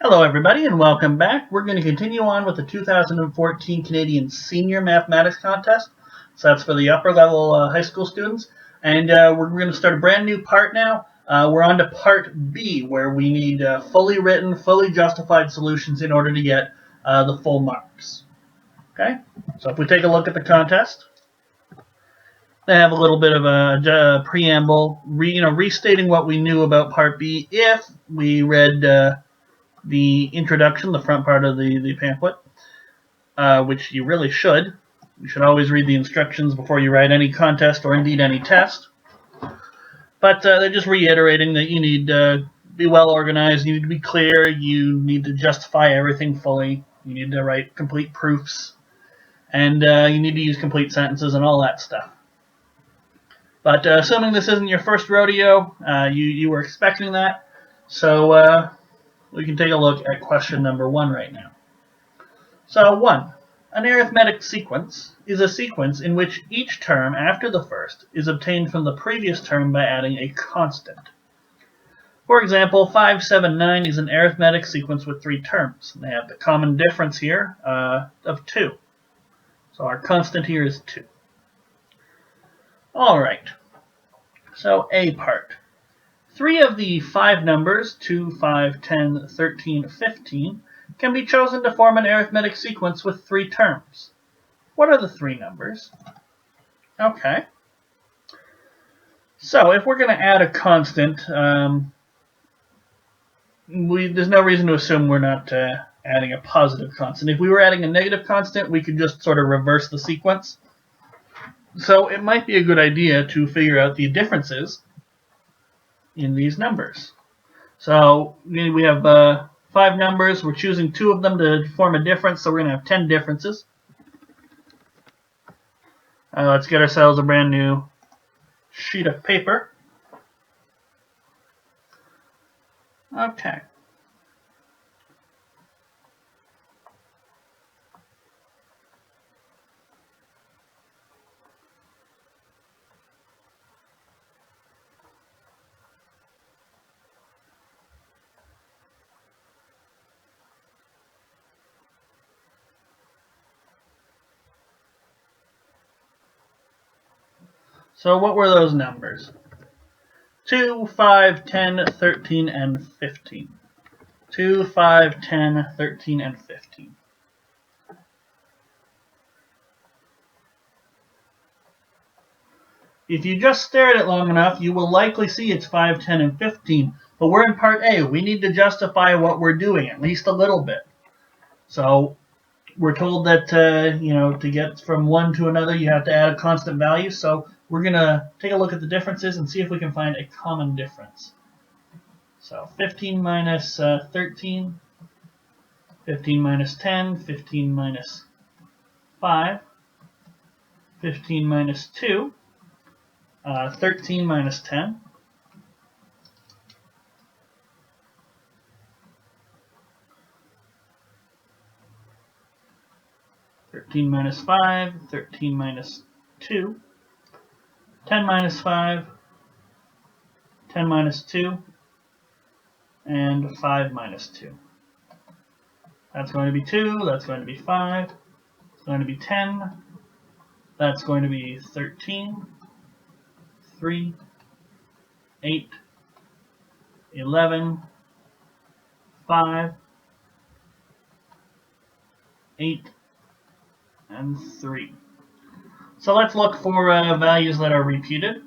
Hello everybody and welcome back. We're going to continue on with the 2014 Canadian Senior Mathematics Contest. So that's for the upper level high school students. And we're going to start a brand new part now. We're on to part B, where we need fully written, fully justified solutions in order to get the full marks. Okay, so if we take a look at the contest, they have a little bit of a preamble, restating what we knew about part B if we read the introduction, the front part of the pamphlet, which you really should. You should always read the instructions before you write any contest or indeed any test. But they're just reiterating that you need to be well organized, you need to be clear, you need to justify everything fully, you need to write complete proofs, and you need to use complete sentences and all that stuff. But assuming this isn't your first rodeo, you were expecting that, so we can take a look at question number 1 right now. So 1. An arithmetic sequence is a sequence in which each term after the first is obtained from the previous term by adding a constant. For example, 5, 7, 9 is an arithmetic sequence with 3 terms. They have the common difference here of 2. So our constant here is 2. Alright, so A part. 3 of the 5 numbers, 2, 5, 10, 13, 15, can be chosen to form an arithmetic sequence with 3 terms. What are the 3 numbers? Okay. So if we're going to add a constant, there's no reason to assume we're not adding a positive constant. If we were adding a negative constant, we could just sort of reverse the sequence. So it might be a good idea to figure out the differences in these numbers. So we have 5 numbers. We're choosing 2 of them to form a difference, so we're going to have 10 differences. Let's get ourselves a brand new sheet of paper. Okay. So what were those numbers? 2, 5, 10, 13, and 15. 2, 5, 10, 13, and 15. If you just stare at it long enough, you will likely see it's 5, 10, and 15. But we're in part A. We need to justify what we're doing, at least a little bit. So we're told that, to get from one to another, you have to add a constant value. So we're going to take a look at the differences and see if we can find a common difference. So 15 minus 13, 15 minus 10, 15 minus 5, 15 minus 2, 13 minus 10, 13 minus 5, 13 minus 2, 10 minus 5, 10 minus 2, and 5 minus 2. That's going to be 2, that's going to be 5, it's going to be 10, that's going to be 13, 3, 8, 11, 5, 8, and 3. So let's look for values that are repeated.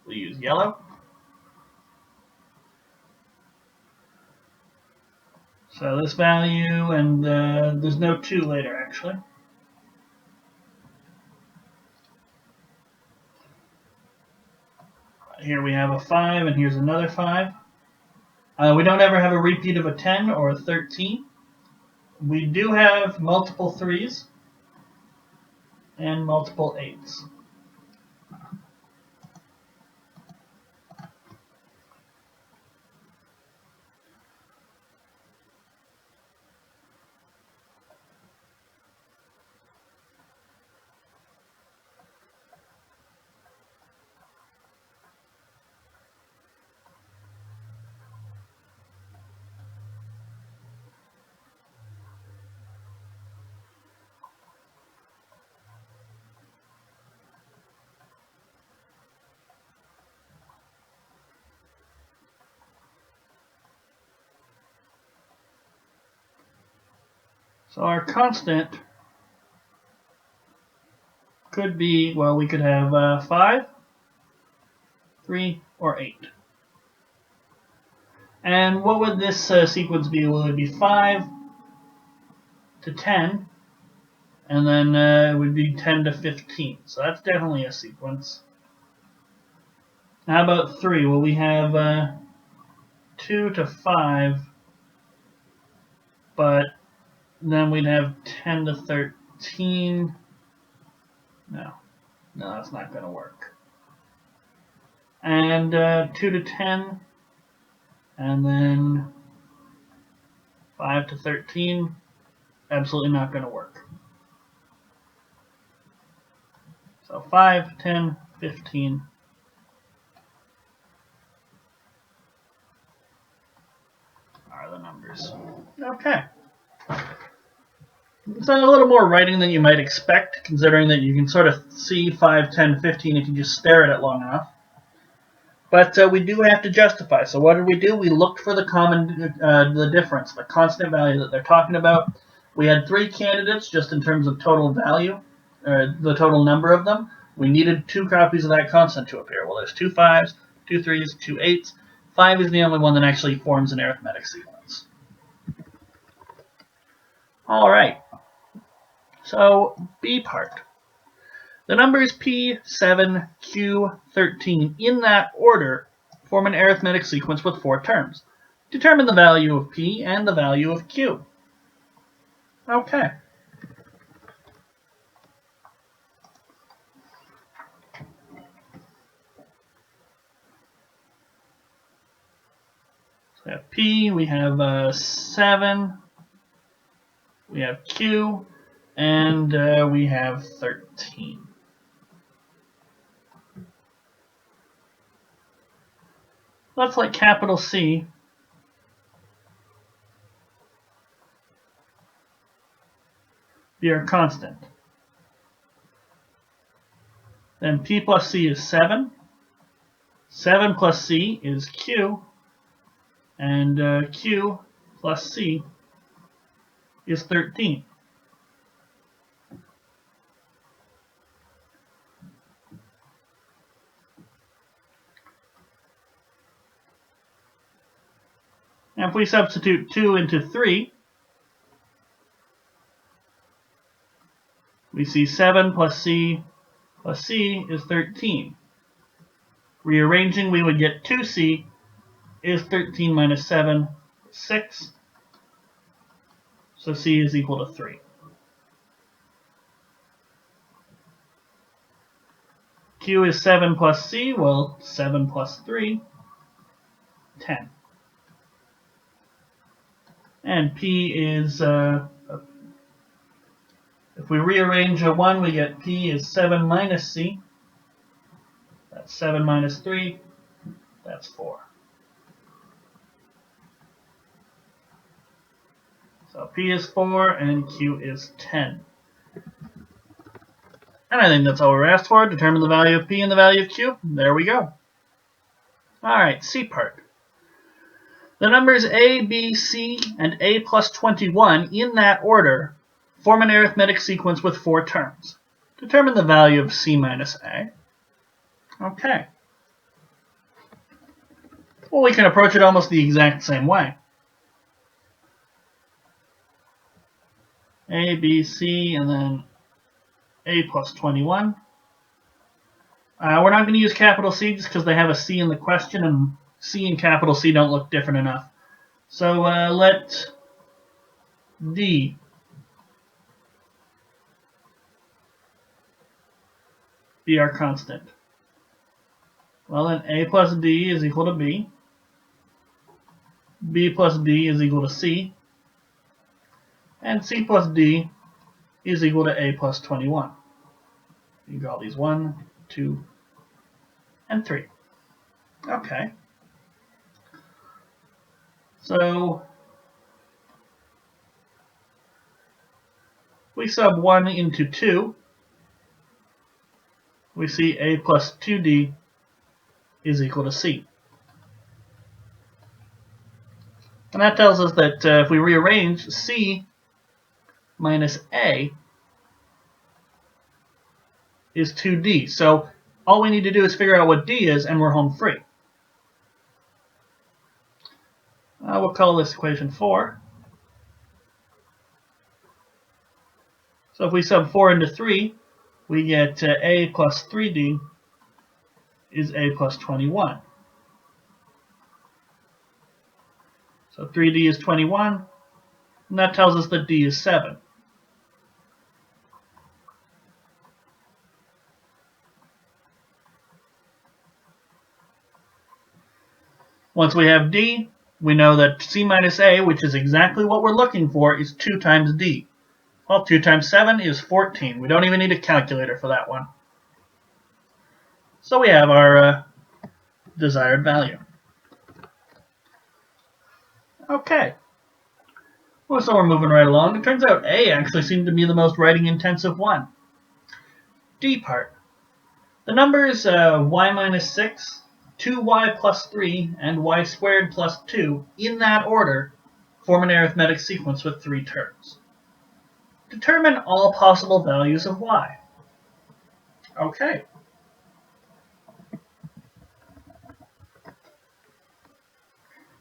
We'll use yellow. So this value, and there's no 2 later actually. Here we have a 5, and here's another 5. We don't ever have a repeat of a 10 or a 13. We do have multiple 3s and multiple 8s. So our constant could be, well, we could have 5, 3, or 8. And what would this sequence be? Well, it would be 5 to 10, and then it would be 10 to 15. So that's definitely a sequence. How about 3? Well, we have 2 to 5, but then we'd have 10 to 13. No, that's not going to work. And 2 to 10, and then 5 to 13, absolutely not going to work. So 5, 10, 15. Are the numbers. Okay. It's a little more writing than you might expect, considering that you can sort of see 5, 10, 15 if you just stare at it long enough. But we do have to justify. So what did we do? We looked for the common, the difference, the constant value that they're talking about. We had 3 candidates just in terms of total value, the total number of them. We needed 2 copies of that constant to appear. Well, there's 2 5s, 2 3s, 2 8s. 5 is the only one that actually forms an arithmetic sequence. All right. So B part. The numbers P, 7, Q, 13, in that order, form an arithmetic sequence with 4 terms. Determine the value of P and the value of Q. Okay. So we have P, we have 7, we have Q, and we have 13. Let's let capital C be our constant. Then P plus C is 7. 7 plus C is Q. And Q plus C is 13. Now if we substitute 2 into 3, we see 7 plus C is 13. Rearranging, we would get 2C is 13 minus 7, 6. So C is equal to 3. Q is 7 plus C, well, 7 plus 3, 10. And P is, if we rearrange a 1, we get P is 7 minus C. That's 7 minus 3, that's 4. So P is 4 and Q is 10. And I think that's all we're asked for. Determine the value of P and the value of Q. There we go. Alright, C part. The numbers A, B, C, and A plus 21 in that order form an arithmetic sequence with 4 terms. Determine the value of C minus A. Okay. Well, we can approach it almost the exact same way. A, B, C, and then A plus 21. We're not going to use capital C just because they have a C in the question, and C and capital C don't look different enough. So let D be our constant. Well, then A plus D is equal to B. B plus D is equal to C. And C plus D is equal to A plus 21. You draw these 1, 2, and 3. Okay. So we sub 1 into 2. We see A plus 2D is equal to C. And that tells us that if we rearrange, C minus a is 2d. So all we need to do is figure out what d is, and we're home free. We'll call this equation 4. So if we sub 4 into 3, we get a plus 3d is a plus 21. So 3d is 21, and that tells us that d is 7. Once we have d, we know that c minus a, which is exactly what we're looking for, is 2 times d. Well, 2 times 7 is 14. We don't even need a calculator for that one. So we have our desired value. Okay. Well, so we're moving right along. It turns out A actually seemed to be the most writing intensive one. D part. The numbers y minus 6, 2y plus 3, and y squared plus 2, in that order, form an arithmetic sequence with 3 terms. Determine all possible values of y. Okay.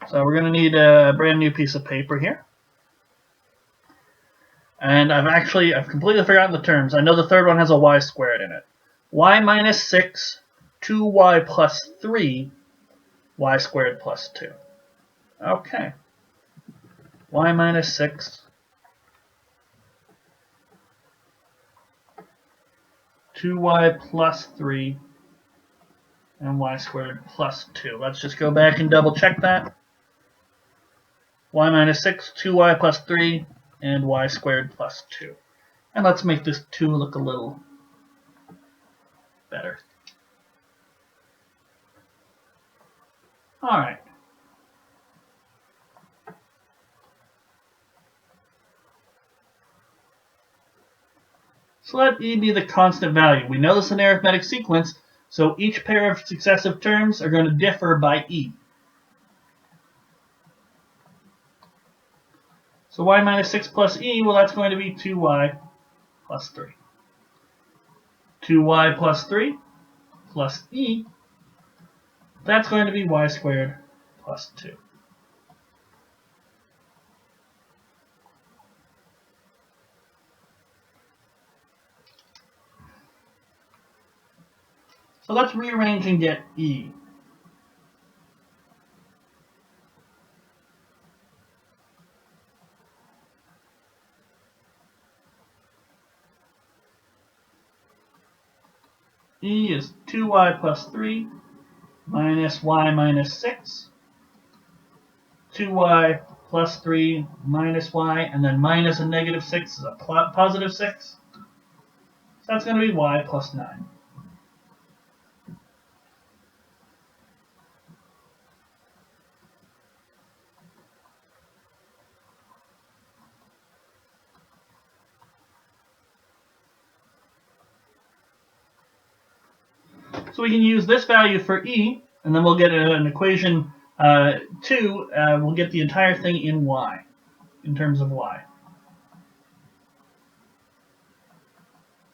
So we're going to need a brand new piece of paper here. And I've completely forgotten the terms. I know the third one has a y squared in it. Y minus 6, 2y plus 3, y squared plus 2. Okay. Y minus 6, 2y plus 3, and y squared plus 2. Let's just go back and double check that. Y minus 6, 2y plus 3, and y squared plus 2. And let's make this 2 look a little better. All right. So let e be the constant value. We know this is an arithmetic sequence, so each pair of successive terms are going to differ by e. So y minus 6 plus e, well, that's going to be 2y plus 3. 2y plus 3 plus e, that's going to be y squared plus 2. So let's rearrange and get e. E is 2y plus 3 minus y minus 6. 2y plus 3 minus y, and then minus a negative 6 is a positive 6. So that's going to be y plus 9. So we can use this value for e, and then we'll get an equation 2. We'll get the entire thing in y, in terms of y.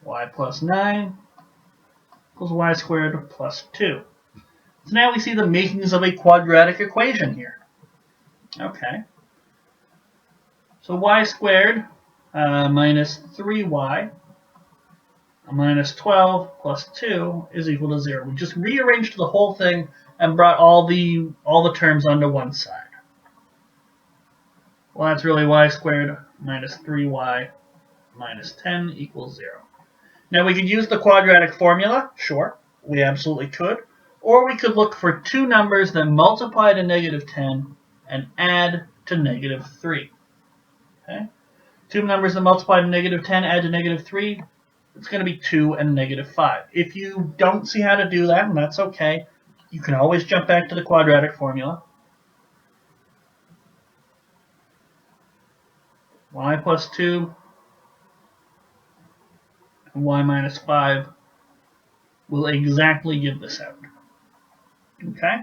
Y plus 9 equals y squared plus 2. So now we see the makings of a quadratic equation here. Okay. So y squared minus 3y minus 12 plus 2 is equal to 0. We just rearranged the whole thing and brought all the terms onto one side. Well, that's really y squared minus 3y minus 10 equals 0. Now we could use the quadratic formula. Sure, we absolutely could. Or we could look for two numbers that multiply to negative 10 and add to negative 3. Okay? Two numbers that multiply to negative 10, add to negative 3, it's going to be 2 and negative 5. If you don't see how to do that, and that's okay, you can always jump back to the quadratic formula. Y plus 2 and y minus 5 will exactly give this out. Okay?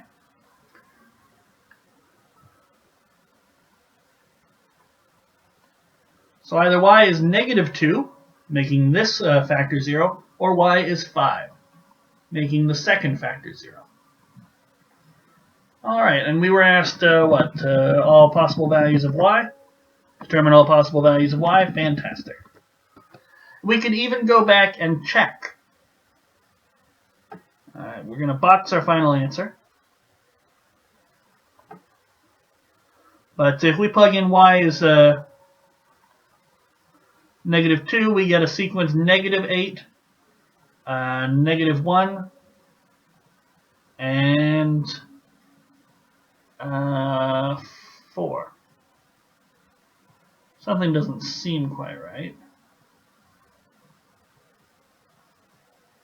So either y is negative 2, making this factor 0, or y is 5, making the second factor 0. Alright, and we were asked all possible values of y. Determine all possible values of y. Fantastic. We could even go back and check. Alright, we're going to box our final answer. But if we plug in y is negative 2, we get a sequence negative 8, negative 1, and 4. Something doesn't seem quite right.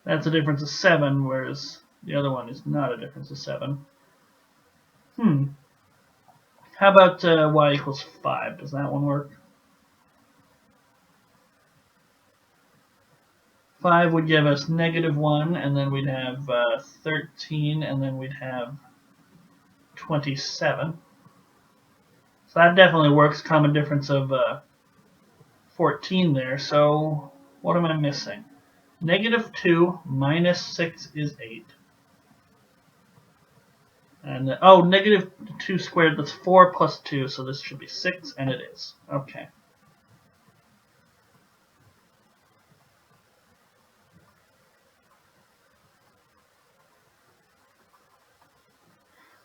That's a difference of 7, whereas the other one is not a difference of 7. How about y equals 5? Does that one work? 5 would give us negative 1, and then we'd have 13, and then we'd have 27. So that definitely works. Common difference of 14 there. So what am I missing? Negative 2 minus 6 is 8. And negative 2 squared, that's 4 plus 2, so this should be 6, and it is. Okay.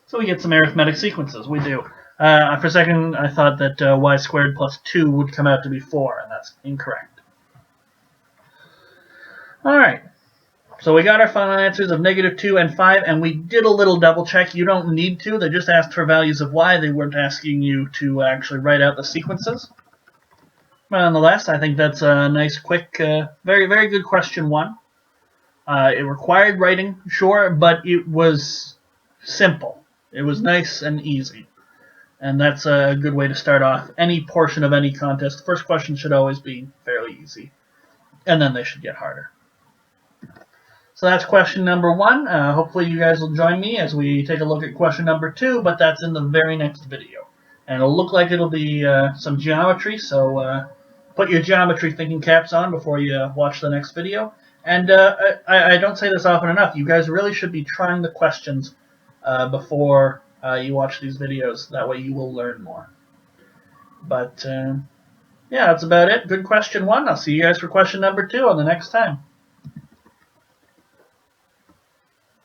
So we get some arithmetic sequences. We do. For a second, I thought that y squared plus 2 would come out to be 4, and that's incorrect. Alright. So we got our final answers of negative 2 and 5, and we did a little double check. You don't need to. They just asked for values of y. They weren't asking you to actually write out the sequences. But nonetheless, I think that's a nice, quick, very, very good question 1. It required writing, sure, but it was simple. It was nice and easy. And that's a good way to start off any portion of any contest. The first question should always be fairly easy. And then they should get harder. So that's question number 1. Hopefully you guys will join me as we take a look at question number 2, but that's in the very next video. And it'll look like it'll be some geometry, so put your geometry thinking caps on before you watch the next video. And I don't say this often enough, you guys really should be trying the questions before you watch these videos. That way you will learn more. But yeah, that's about it. Good question 1. I'll see you guys for question number 2 on the next time.